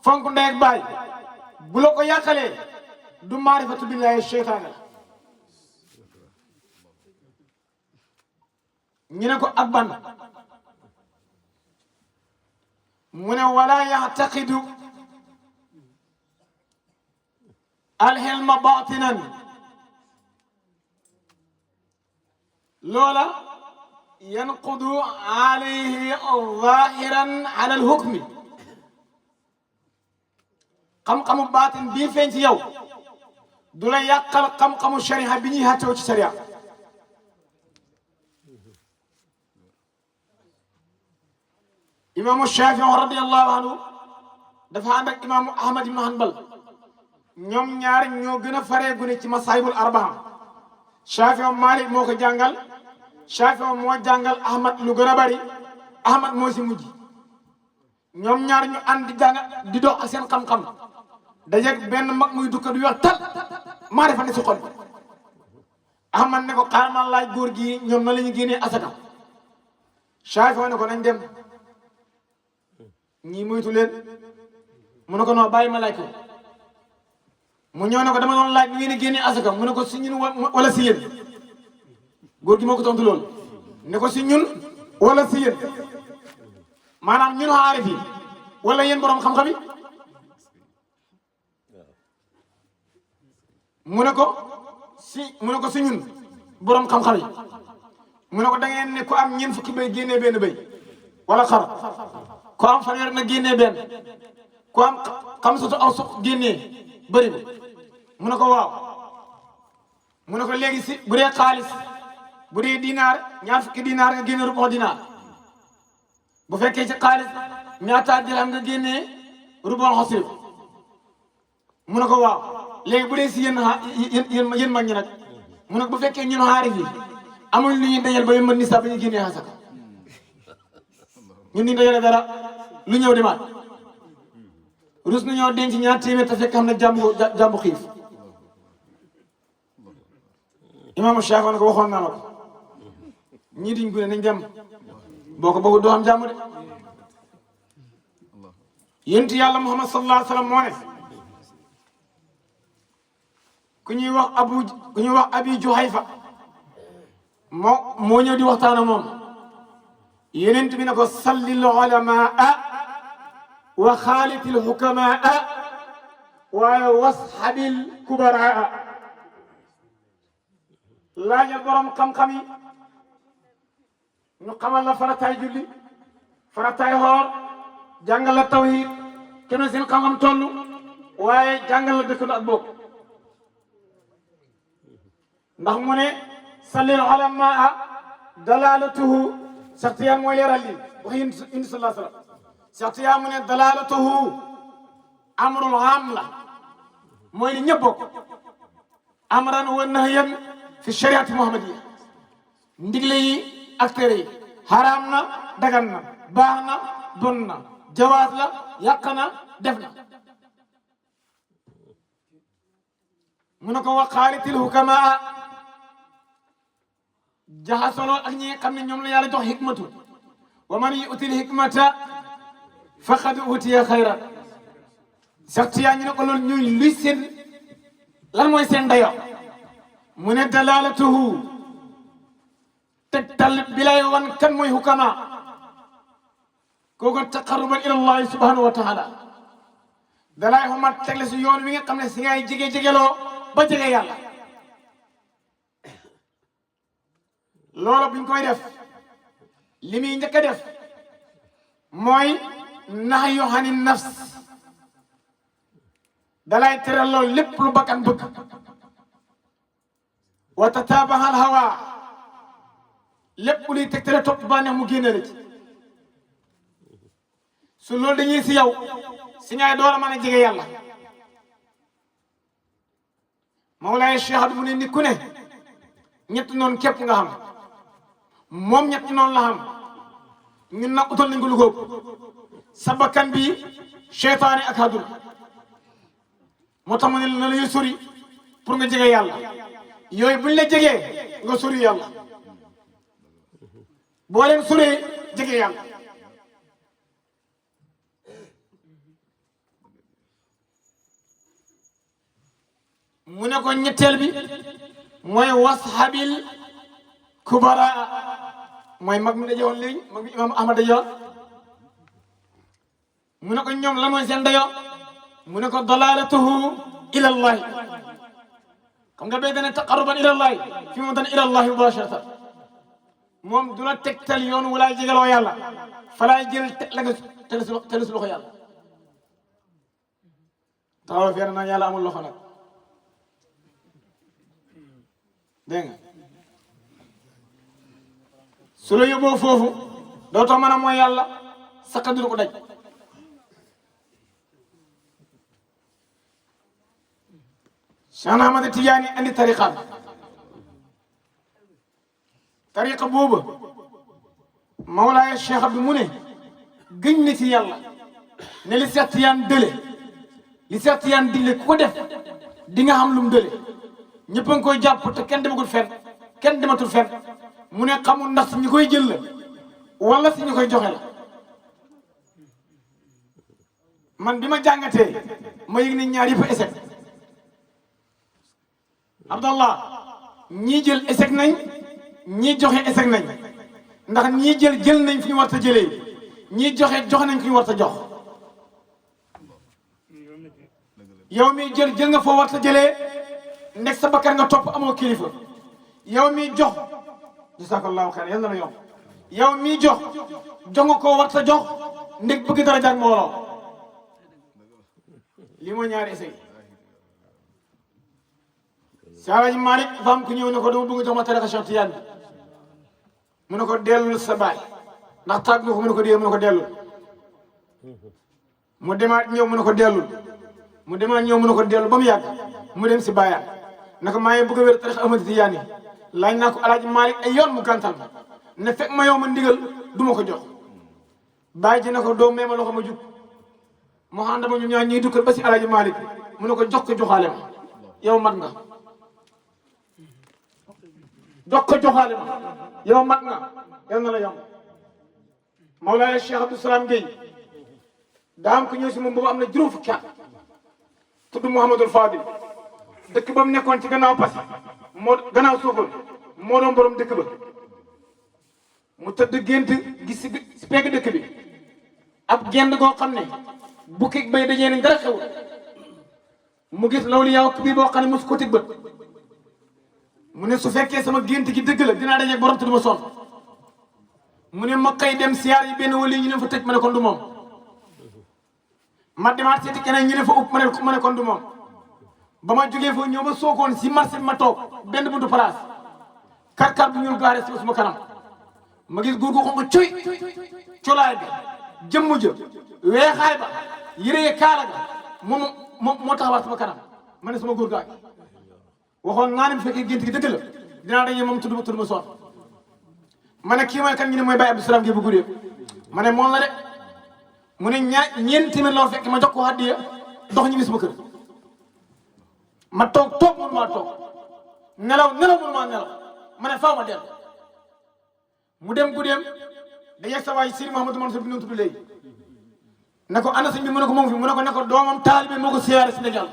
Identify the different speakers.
Speaker 1: fonk ndey ak baay bu la ko yàqalee du maarifatu billahi seytaane ñu ne ko ak ban mu ne wala yactaqidu alxilma batinan loola yanqudu alayhi zahiran ala alhukmi xam-xamu baatin bii feeñ ci yow du la yàqal xam-xamu sharia bi ñuy xàttewu ci sharia imaamu Shafii radiyallahu anhu dafa ànd ak imaamu Ahmad ibn Hanbal ñoom ñaar ñoo gën a faree gune ci masaahibul arbaa Shafii Maalik moo ko jàngal Shafii moo jàngal Ahmad lu gën a bari Ahmad moo si mujj ñoom ñaar ñu ànd di jàng di dox ak seen xam-xam dajeeg benn mag muy dukka du yor tal maarifa ne si xol bi Ahmad ne ko xaaral ma laaj góor gi ñoom na la ñu génnee asaka Shafii ne ko nañ dem ñii moytu leen mu ne ko non bàyyi ma laaj ko mu ñëw ne ko dama doon laaj ni ngeen di génnee asaka mu ne ko si ñun wala si yéen góor gi moo ko tontu loolu ne ko si ñun wala si yéen maanaam ñun aarif yi wala yéen borom xam-xam yi mu ne ko si ñun borom xam-xam yi mu ne ko da ngeen ne ku am ñeent fukki béy génnee benn béy wala xar ku am fanweer na génnee benn ku am xam sutu aw suq génnee bëri ko mu ne ko waaw mu ne ko léegi si bu dee xaalis bu dee dinaar ñaar fukki dinaar nga génne rubu dinaar bu fekkee ci xaalis ñaata dirham nga génnee rubu xasrif mu ne ko waaw léegi bu dee si yéen mag ñi nag mu ne ko bu fekkee ñun xaarif yi amuñ lu ñuy dajal ba yéen mën nisaab ba ñu génnee xasaka ñun ñu dajale dara lu ñëw demaat rus na ñoo denc ñaar téeméer te fekk xam ne jàmbu xiif imaamu Shaafi ne ko waxoon naa la ko ñii diñ gune nañ dem boo ko bëgg doo am jàmm de yonent yàlla Muhammad sallallahu alayhi wa sallam moo ne ku ñuy wax Abi Juhayfa moo ñëw di waxtaan ak moom yonent bi ne ko sallil ulamaa wa xaalitil xukamaa waaye wasxabil kubaraa laajal borom xam-xam yi ñu xamal la farataay julli farataay xoor jàngal la tawhid kenn seen xam-xam toll waaye jàngal la dëkkandoo ak bokk ndax mu ne sallil ulamaa dalalatuhu saxtiyaan mooy leeral lii wax indi sallallahu alayhi wa sallam saxtiyaan mu ne dalalatuhu amrul aam la mooy li ñëpp bokk amran wa nahyan fi shariati muhammadiya ndigle yi ak tere yi xaraam na dagan na baax na bon na jawaaz la yàq na def na mu ne ko wa xaalitil hukamaa jaxasoloo ak ñi nga xam ne ñoom la yàlla jox hikmatu wa man yu'til hikmata faqad utiya xayran saxtiyaa ñu ne ko loolu ñuy luy seen lan mooy seen dayo mu ne dalalatuhu tegtal bi lay wan kan mooy hukama kooku taqarruban ila allahi subhanahu wa taala dalay xumat tegle si yoon wi nga xam ne si ngay jege-jegeloo ba jege yàlla loolu buñ koy def li muy njëkk a def mooy nahyu ani nafs dalay tere loolu lépp lu bakkan bëgg wa tataabaha al hawa lépp luy tegtale topp bànneex mu génne la ci su loolu dañuy si yow si ngay door a mën a jege yàlla Mawlaay Cheikh mu ne nit ku ne ñett noonu képp nga xam moom ñett noonu la xam ñun nag utal nañ ko lu ko sa bakkan bi seytaane ak àdduna moo tax mu ne la lay sori pour nga jege yàlla yooyu buñ la jegee nga sori yàlla boo leen soree jege yàlla mu ne ko ñetteel bi mooy washabil kubara mooy mag mi dajewoon léegi mag mi imam ahmad dajewoon mu ne ko ñoom la mooy seen dayoo mu ne ko dalalatuhu ila allahi xam nga bee dane taqarruban ila allahi fi mu dane ila allahi mubasharatan moom du la tegtal yoon walaay jegaloo yàlla falaay jël la nga tele su loxo yàlla taxaw fee nag yàlla amul loxo nag dégg nga su la yóbboo foofu dootoo mën a mooy yàlla sa kaddu ko daj Cheikh Ahmad Tidiane andi tariqa boobu Mawlaaya Cheikh Abdou mu ne gëñ na ci yàlla ne li Cheikh Tidiane dële li Cheikh Tidiane digle ku ko def di nga xam lu mu dële ñëpp a ngi koy jàpp te kenn demagul fenn kenn dematul fenn mu ne xamul ndax si ñu koy jël la wala si ñu koy joxe la man bi ma jàngatee ma yëg ne ñaar yëpp a échec Abdallah ñii jël échec nañ ñii joxe échec nañ ndax ñii jël nañ fi ñu war a jëlee ñii joxe nañ fi ñu war a jox yow mi jël nga foo war a jëlee nekk sa bakkan nga topp amoo kilifa yow mi jox jazakallahu xayran yal na la yomb yow mi jox nga koo war a jox ndeg bëgg dara jàng mbooloo li moo ñaari essai si Alaaji Malick fam ku ñëw ne ko dama bëgg jox ma tariqa Cheikh Tidiane mu ne ko dellul sa baay ndax tàgg nga ko mu ne ko dee mu ne ko dellul mu demaat ñëw mu ne ko dellul mu demaat ñëw mu ne ko dellul ba mu yàgg mu dem si baayaan ne ko maa ngi bëgg a wér tariqa Ahmad Tidiane laaj naa ko Alaaji Malick ay yoon mu gàntal ne fekk ma yow ma ndigal du ma ko jox bàyyi ji ne ko doo mee ma loxo ma jug mu ànd ma ñu ñaar ñuy dukkal ba si Alaaji Malick mu ne ko jox ko joxaale ma yow mat nga jox ko joxaale ma yow mat nga yal na la yomb Mawlaaya Cheikh Abdou Salam Gueye daa am ko ñëw si moom boobu am na juróom fukki at tudd Mouhamadul Fadil dëkk ba mu nekkoon ci gannaaw Passy moo gannaaw Sokone moo doon borom dëkk ba mu tëdd gént gis si pegg dëkk bi ab gend goo xam ne bukki bay dajee nañ dara xew mu gis loolu yow bii boo xam ne mosu ko teg bët mu ne su fekkee sama gént gi dëgg la dinaa dajeeg borom te du ma sonn mu ne ma kay dem siyaar yi benn wali ñu ne fa tëj ma ne kon du moom ma demaat seeti keneen ñu ne fa upp ma ne kon du moom ba ma jógee foofu ñëw ba Sokone si marché bi ma toog benn buntu place kar bu ñuul gaare si suma kanam ma gis góor gu xonq coy colaay bi jëmm ja weexaay ba yëree kaala ga moo taxawaat sama kanam ma ne sama góor gaay waxoon naa ne bu fekkee gént gi dëgg la dinaa dañee moom tudd ma soon ma ne kii mooy kan ñu ne mooy Baye Abdou Salam Gueye bu guddee ma ne moom la de mu ne ñeenti téeméer loo fekk ma jox ko hadiya dox ñu bis ma kër ma toog mënu maa toog nelaw mënu maa nelaw ma ne faaw ma dellu mu dem guddeem da yegg sa waay Sëriñ Mouhamadou Mansour bi ñu tudd léegi ne ko ana sëñ bi mu ne ko moom fi mu ne ko doomam taalibe moo ko siyaare si Sénégal